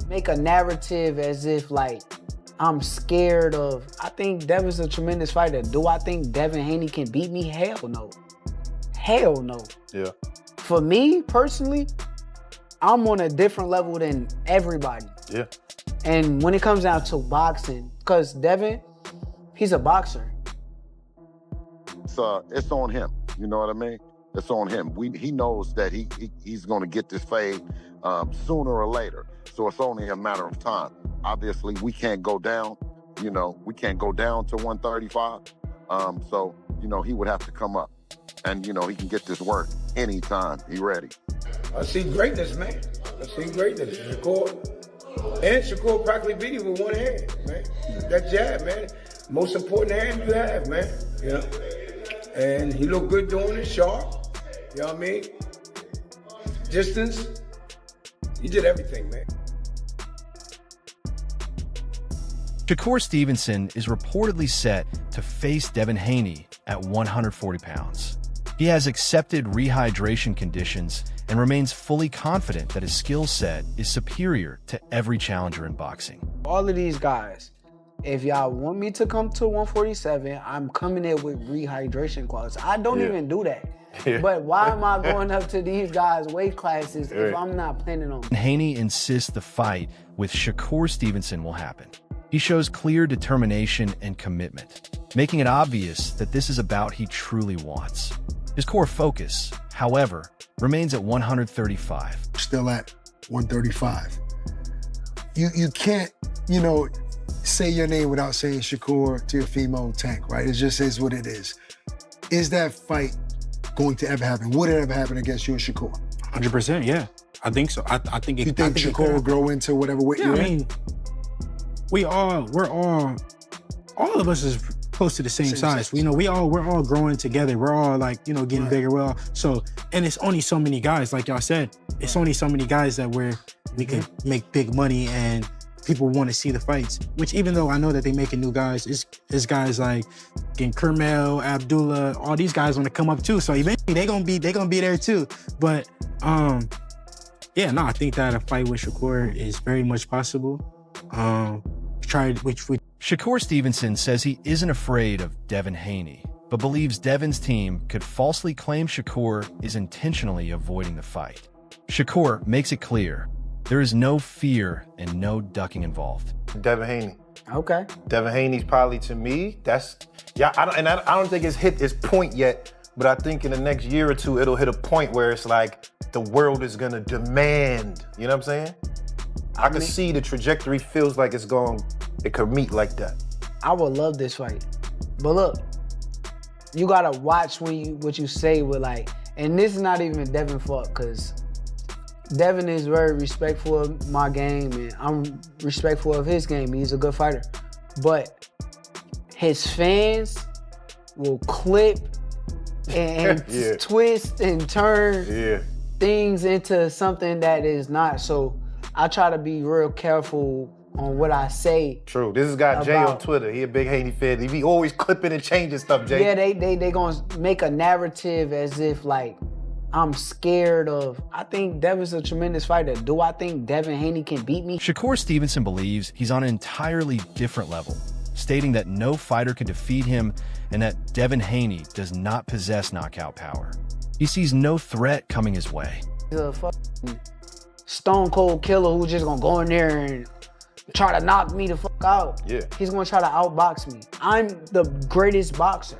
make a narrative as if like I'm scared of. I think Devin's a tremendous fighter. Do I think Devin Haney can beat me? Hell no. Hell no. Yeah. For me personally, I'm on a different level than everybody. Yeah. And when it comes down to boxing, because Devin, he's a boxer. It's on him. You know what I mean? It's on him. He knows that he's going to get this fade sooner or later. So it's only a matter of time. Obviously, we can't go down. You know, we can't go down to 135. So, you know, he would have to come up. And, you know, he can get this work anytime. He ready. I see greatness, man. I see greatness. Shakur practically beat him with one hand, man. That jab, man. Most important hand you have, man. You know? And he looked good doing it, sharp. You know what I mean? Distance. He did everything, man. Shakur Stevenson is reportedly set to face Devin Haney at 140 pounds. He has accepted rehydration conditions and remains fully confident that his skill set is superior to every challenger in boxing. All of these guys, if y'all want me to come to 147, I'm coming in with rehydration clauses. I don't even do that. Yeah. But why am I going up to these guys' weight classes if I'm not planning on? Haney insists the fight with Shakur Stevenson will happen. He shows clear determination and commitment, making it obvious that this is a bout he truly wants. His core focus, however, remains at 135. Still at 135. You can't, you know, say your name without saying Shakur to your female tank, right? It just is what it is. Is that fight going to ever happen? Would it ever happen against you and Shakur? 100%, yeah. I think so. I think it. You think Shakur will grow into whatever weight you're in? I mean, all of us is close to the same size. You know, we're all growing together. We're all like, you know, getting bigger. Well, so, and it's only so many guys, like y'all said, it's only so many guys that we can make big money and people want to see the fights. Which even though I know that they're making new guys, it's guys like getting Kermel, Abdullah, all these guys want to come up too. So eventually they gonna be there too. But yeah, no, I think that a fight with Shakur is very much possible. Shakur Stevenson says he isn't afraid of Devin Haney, but believes Devin's team could falsely claim Shakur is intentionally avoiding the fight. Shakur makes it clear there is no fear and no ducking involved. Devin Haney. Okay. Devin Haney's probably, to me, I don't think it's hit its point yet, but I think in the next year or two, it'll hit a point where it's like the world is gonna demand, you know what I'm saying? I can see the trajectory feels like it could meet like that. I would love this fight. But look, you gotta watch what you say with like, and this is not even Devin fault, because Devin is very respectful of my game and I'm respectful of his game. He's a good fighter. But his fans will clip and twist and turn things into something that is not. So I try to be real careful on what I say. True. This is guy Jay on Twitter. He a big Haney fan. He be always clipping and changing stuff, Jay. Yeah, they gonna make a narrative as if like I'm scared of. I think Devin's a tremendous fighter. Do I think Devin Haney can beat me? Shakur Stevenson believes he's on an entirely different level, stating that no fighter can defeat him and that Devin Haney does not possess knockout power. He sees no threat coming his way. He's a fucking stone cold killer who's just gonna go in there and try to knock me the fuck out. Yeah. He's gonna try to outbox me. I'm the greatest boxer.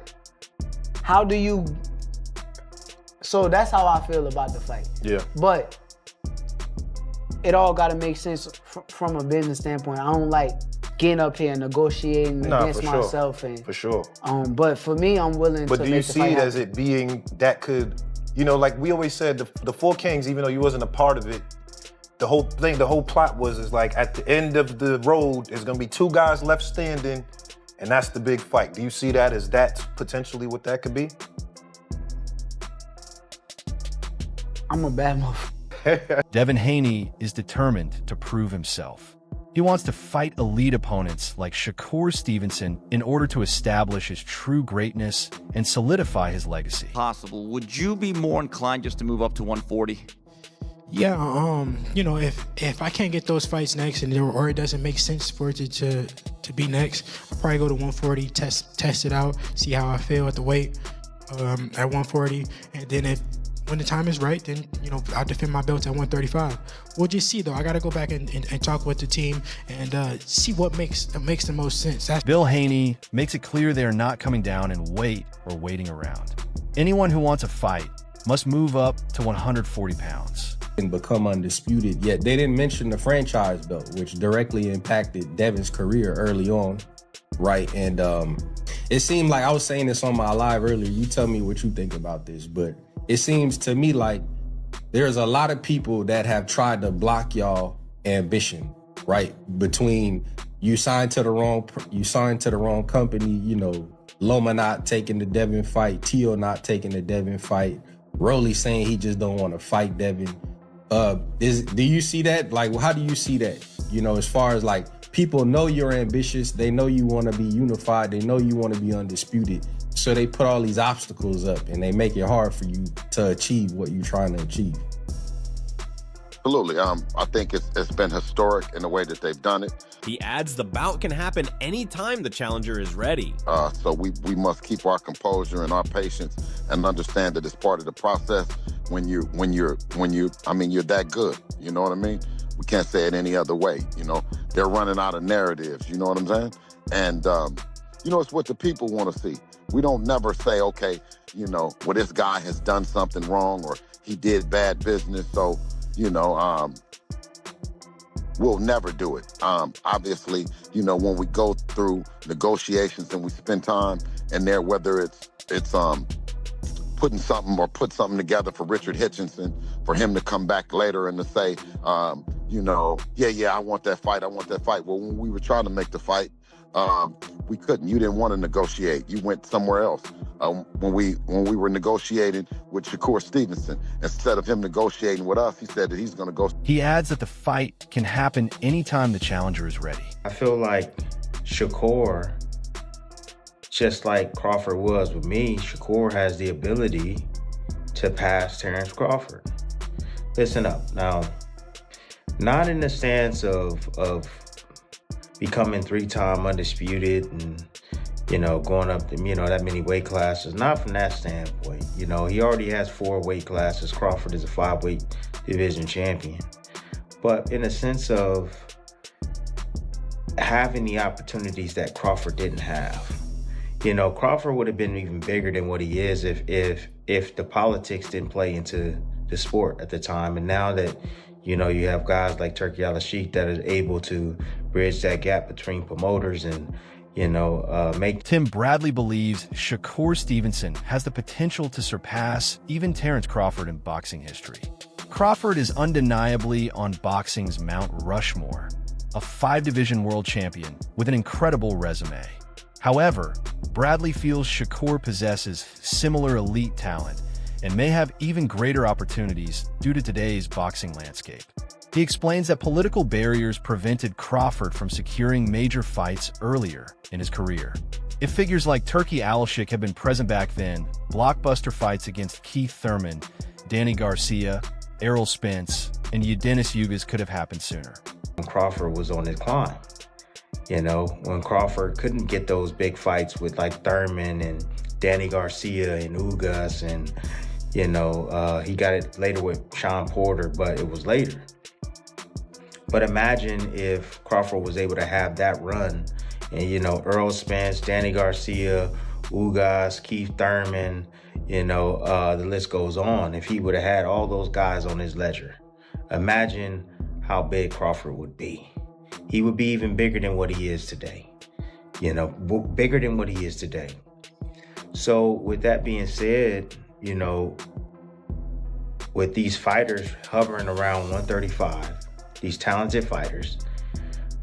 How do you... So that's how I feel about the fight. Yeah. But it all gotta make sense from a business standpoint. I don't like getting up here and negotiating against myself. And, for sure. But for me, I'm willing to But do you see it as it being that could, you know, like we always said, the Four Kings, even though you wasn't a part of it, the whole plot was like at the end of the road, there's gonna be two guys left standing, and that's the big fight. Do you see that as that's potentially what that could be? I'm a bad motherfucker. Devin Haney is determined to prove himself. He wants to fight elite opponents like Shakur Stevenson in order to establish his true greatness and solidify his legacy. Possible. Would you be more inclined just to move up to 140? Yeah, you know, if I can't get those fights next, or it doesn't make sense for it to be next, I'll probably go to 140, test it out, see how I feel at the weight at 140, and then when the time is right, then, you know, I'll defend my belt at 135. We'll just see, though. I got to go back and talk with the team and see what makes the most sense. Bill Haney makes it clear they are not coming down in weight or waiting around. Anyone who wants a fight must move up to 140 pounds. And become undisputed, yet they didn't mention the franchise belt, which directly impacted Devin's career early on, right? And it seemed like, I was saying this on my live earlier, you tell me what you think about this, but it seems to me like there's a lot of people that have tried to block y'all ambition, right? Between you signed to the wrong company, you know, Loma not taking the Devin fight, Tio not taking the Devin fight, Rolly saying he just don't want to fight Devin. Do you see that? Like, how do you see that? You know, as far as like, people know you're ambitious, they know you want to be unified, they know you want to be undisputed. So they put all these obstacles up and they make it hard for you to achieve what you're trying to achieve. Absolutely. I think it's been historic in the way that they've done it. He adds the bout can happen anytime the challenger is ready. So we must keep our composure and our patience and understand that it's part of the process when you're that good. You know what I mean? We can't say it any other way. You know, they're running out of narratives. You know what I'm saying? And, you know, it's what the people want to see. We don't never say, okay, you know, well, this guy has done something wrong or he did bad business. So, you know, we'll never do it. Obviously, you know, when we go through negotiations and we spend time in there, whether it's put something together for Richard Hitchinson, for him to come back later and to say, you know, yeah, I want that fight. Well, when we were trying to make the fight, we couldn't. You didn't want to negotiate. You went somewhere else. When we were negotiating with Shakur Stevenson, instead of him negotiating with us, he said that he's going to go. He adds that the fight can happen anytime the challenger is ready. I feel like Shakur, just like Crawford was with me, Shakur has the ability to pass Terrence Crawford. Listen up. Now, not in the stance of becoming 3-time undisputed and, you know, going up to, you know, that many weight classes. Not from that standpoint. You know, he already has 4 weight classes. Crawford is a 5-weight division champion. But in a sense of having the opportunities that Crawford didn't have. You know, Crawford would have been even bigger than what he is if the politics didn't play into the sport at the time. And now that, you know, you have guys like Turki Al-Sheikh that are able to bridge that gap between promoters and, you know, make... Tim Bradley believes Shakur Stevenson has the potential to surpass even Terrence Crawford in boxing history. Crawford is undeniably on boxing's Mount Rushmore, a 5-division world champion with an incredible resume. However, Bradley feels Shakur possesses similar elite talent and may have even greater opportunities due to today's boxing landscape. He explains that political barriers prevented Crawford from securing major fights earlier in his career. If figures like Turki Al-Sheikh had been present back then, blockbuster fights against Keith Thurman, Danny Garcia, Errol Spence, and Dennis Ugas could have happened sooner. Crawford was on his climb. You know, when Crawford couldn't get those big fights with like Thurman and Danny Garcia and Ugas, and, you know, he got it later with Sean Porter, but it was later. But imagine if Crawford was able to have that run and, you know, Errol Spence, Danny Garcia, Ugas, Keith Thurman, you know, the list goes on. If he would have had all those guys on his ledger, imagine how big Crawford would be. He would be even bigger than what he is today. You know, bigger than what he is today. So with that being said, you know, with these fighters hovering around 135, these talented fighters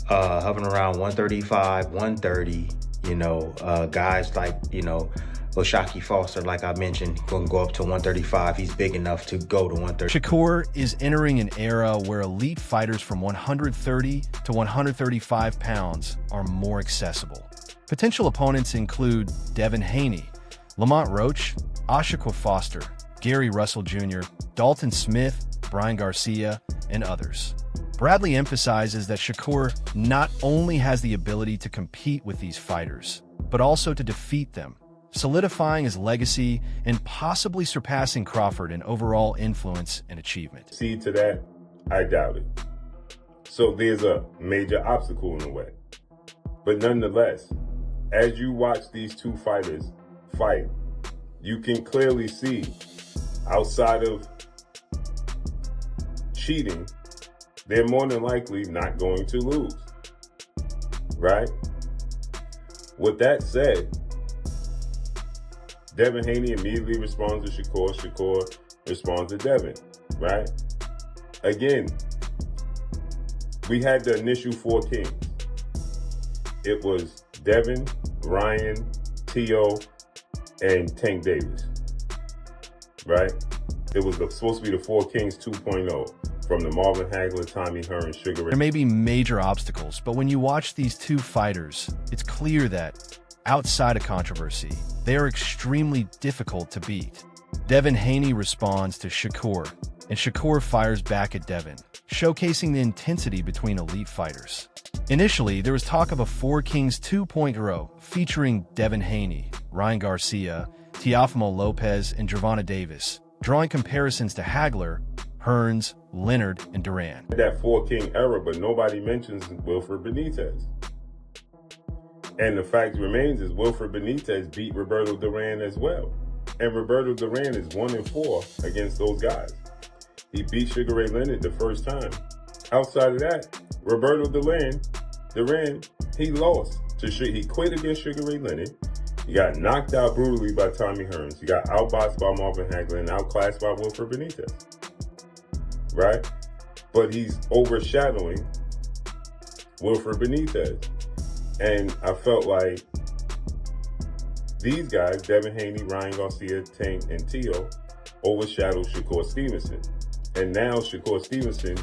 hovering around 135, 130, you know, guys like, you know, O'Shaquie Foster, like I mentioned, going to go up to 135. He's big enough to go to 130. Shakur is entering an era where elite fighters from 130 to 135 pounds are more accessible. Potential opponents include Devin Haney, Lamont Roach, Oshaquie Foster, Gary Russell Jr., Dalton Smith, Ryan Garcia, and others. Bradley emphasizes that Shakur not only has the ability to compete with these fighters, but also to defeat them, solidifying his legacy and possibly surpassing Crawford in overall influence and achievement. See to that, I doubt it. So there's a major obstacle in the way. But nonetheless, as you watch these two fighters fight, you can clearly see, outside of cheating, they're more than likely not going to lose, right? With that said, Devin Haney immediately responds to Shakur. Shakur responds to Devin, right? Again, we had the initial 4 kings. It was Devin, Ryan, T.O., and Tank Davis, right? It was supposed to be the 4 kings 2.0. From the Marvin Hagler, Tommy Hearn, Sugar Ray. There may be major obstacles, but when you watch these two fighters, it's clear that, outside of controversy, they are extremely difficult to beat. Devin Haney responds to Shakur, and Shakur fires back at Devin, showcasing the intensity between elite fighters. Initially, there was talk of a 4 Kings 2.0 featuring Devin Haney, Ryan Garcia, Teofimo Lopez, and Gervonta Davis, drawing comparisons to Hagler, Hearns, Leonard, and Duran. That 4 king era, but nobody mentions Wilfred Benitez. And the fact remains is Wilfred Benitez beat Roberto Duran as well. And Roberto Duran is 1-4 against those guys. He beat Sugar Ray Leonard the first time. Outside of that, Roberto Duran, he lost. He quit against Sugar Ray Leonard. He got knocked out brutally by Tommy Hearns. He got outboxed by Marvin Hagler and outclassed by Wilfred Benitez. Right? But he's overshadowing Wilfred Benitez. And I felt like these guys, Devin Haney, Ryan Garcia, Tank, and T.O., overshadowed Shakur Stevenson. And now Shakur Stevenson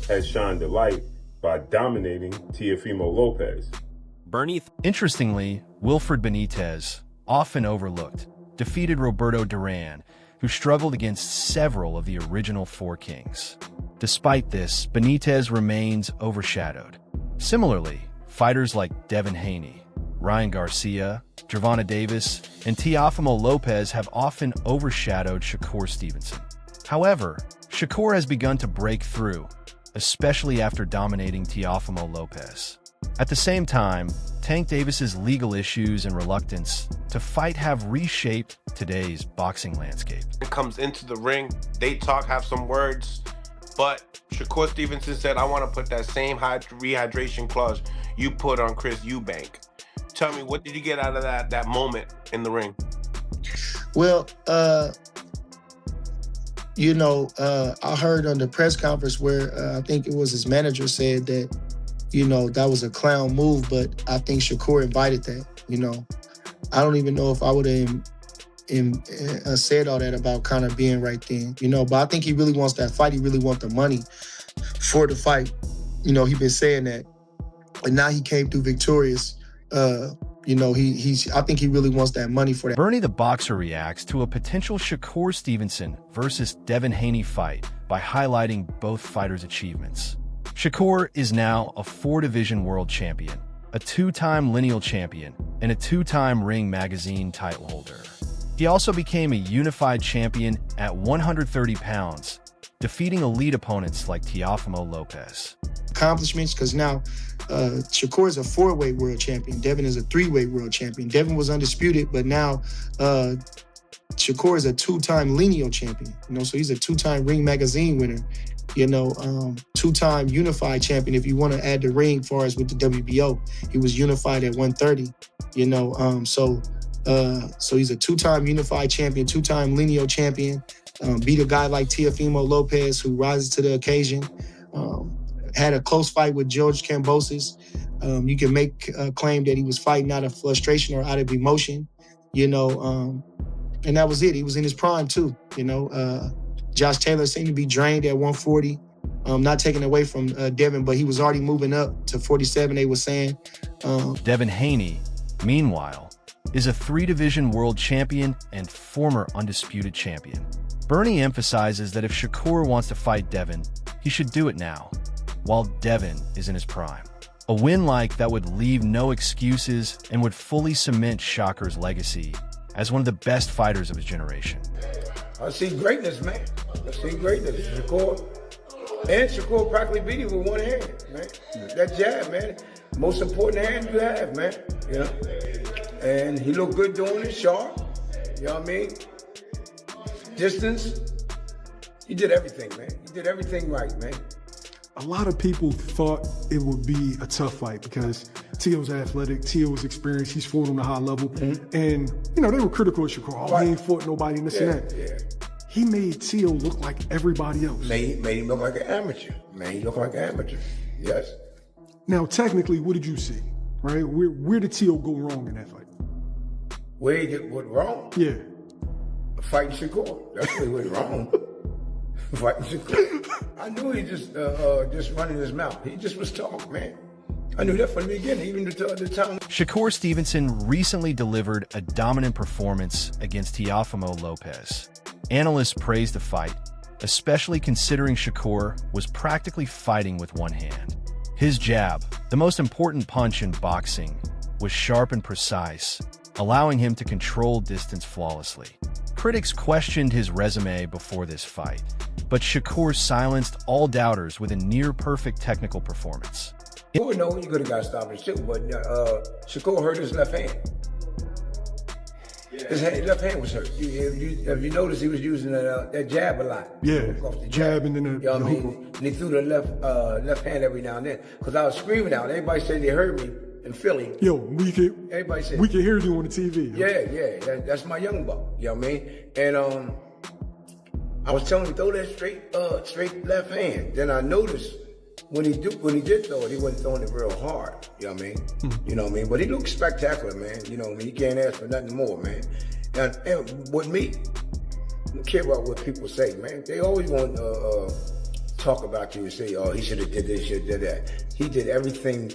has shined the light by dominating Teofimo Lopez. Interestingly, Wilfred Benitez, often overlooked, defeated Roberto Duran, who struggled against several of the original 4 kings. Despite this, Benitez remains overshadowed. Similarly, fighters like Devin Haney, Ryan Garcia, Gervonta Davis, and Teofimo Lopez have often overshadowed Shakur Stevenson. However, Shakur has begun to break through, especially after dominating Teofimo Lopez. At the same time, Tank Davis's legal issues and reluctance to fight have reshaped today's boxing landscape. It comes into the ring, they talk, have some words, but Shakur Stevenson said, I want to put that same rehydration clause you put on Chris Eubank. Tell me, what did you get out of that moment in the ring? Well, I heard on the press conference where I think it was his manager said that, that was a clown move, but I think Shakur invited that, I don't even know if I would have said all that about kind of being right then, but I think he really wants that fight. He really wants the money for the fight. He been saying that, and now he came through victorious. I think he really wants that money for that. Bernie the Boxer reacts to a potential Shakur Stevenson versus Devin Haney fight by highlighting both fighters' achievements. Shakur is now a 4-division world champion, a 2-time lineal champion, and a 2-time Ring Magazine title holder. He also became a unified champion at 130 pounds, defeating elite opponents like Teofimo Lopez. Accomplishments, because now Shakur is a 4-weight world champion. Devin is a 3-weight world champion. Devin was undisputed, but now Shakur is a 2-time lineal champion. So he's a 2-time Ring Magazine winner. 2-time unified champion. If you want to add the ring, far as with the WBO, he was unified at 130. So he's a 2-time unified champion, 2-time lineal champion. Beat a guy like Teofimo Lopez, who rises to the occasion. Had a close fight with George Kambosos. You can make a claim that he was fighting out of frustration or out of emotion, and that was it. He was in his prime too, Josh Taylor seemed to be drained at 140. Not taken away from Devin, but he was already moving up to 47, they were saying. Devin Haney, meanwhile, is a 3-division world champion and former undisputed champion. Bernie emphasizes that if Shakur wants to fight Devin, he should do it now, while Devin is in his prime. A win like that would leave no excuses and would fully cement Shakur's legacy as one of the best fighters of his generation. I see greatness, man. I see greatness. Shakur practically beat him with one hand, man. That jab, man. Most important hand you have, man. You know? And he looked good doing it, sharp. You know what I mean? Distance. He did everything, man. He did everything right, man. A lot of people thought it would be a tough fight because Teal's athletic, Teal was experienced, he's fought on a high level. And, you know, they were critical of Shakur. Oh, he ain't fought nobody and this and that. Yeah. He made Teal look like everybody else. Made him look like an amateur. Made him look like an amateur. Yes. Now, technically, what did you see? Right? Where did Teal go wrong in that fight? Where he went wrong? Yeah. Fighting Shakur. That's where he went wrong. Fighting Shakur. I knew he just running his mouth. He just was talking, man. I knew that from the beginning, even the time. Shakur Stevenson recently delivered a dominant performance against Teofimo Lopez. Analysts praised the fight, especially considering Shakur was practically fighting with one hand. His jab, the most important punch in boxing, was sharp and precise, allowing him to control distance flawlessly. Critics questioned his resume before this fight, but Shakur silenced all doubters with a near-perfect technical performance. Shakur, no, you could have got stopped and shit, but Shakur hurt his left hand. His left hand was hurt. If you notice, he was using that jab a lot. Yeah, jab and then the you know what I hook. mean? And he threw the left hand every now and then. Because I was screaming out. Everybody said they heard me in Philly. Yo, we can hear you on the TV. Yo. Yeah. That's my young buck. You know what I mean? And I was telling him to throw that straight left hand. Then I noticed when he did throw it, he wasn't throwing it real hard. You know what I mean? You know what I mean? But he looked spectacular, man. You know what I mean? You can't ask for nothing more, man. And with me, I don't care about what people say, man. They always want to talk about you and say, oh, he should have did this, should have did that. He did everything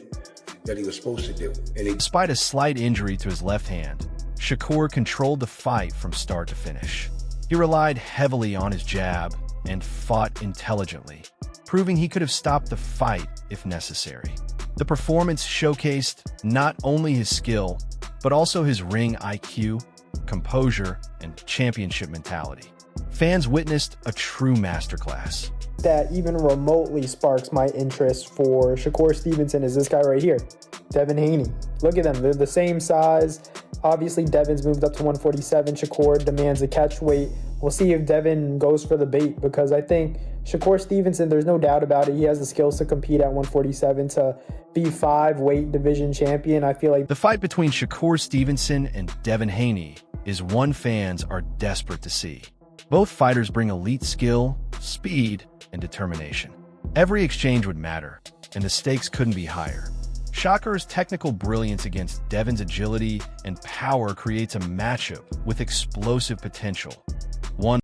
that he was supposed to do. Despite a slight injury to his left hand, Shakur controlled the fight from start to finish. He relied heavily on his jab and fought intelligently, proving he could have stopped the fight if necessary. The performance showcased not only his skill, but also his ring IQ, composure, and championship mentality. Fans witnessed a true masterclass. That even remotely sparks my interest for Shakur Stevenson is this guy right here, Devin Haney. Look at them, they're the same size. Obviously, Devin's moved up to 147. Shakur demands a catch weight. We'll see if Devin goes for the bait because I think Shakur Stevenson, there's no doubt about it, he has the skills to compete at 147 to be 5 weight division champion. I feel like the fight between Shakur Stevenson and Devin Haney is one fans are desperate to see. Both fighters bring elite skill, speed, and determination. Every exchange would matter, and the stakes couldn't be higher. Shakur's technical brilliance against Devin's agility and power creates a matchup with explosive potential. One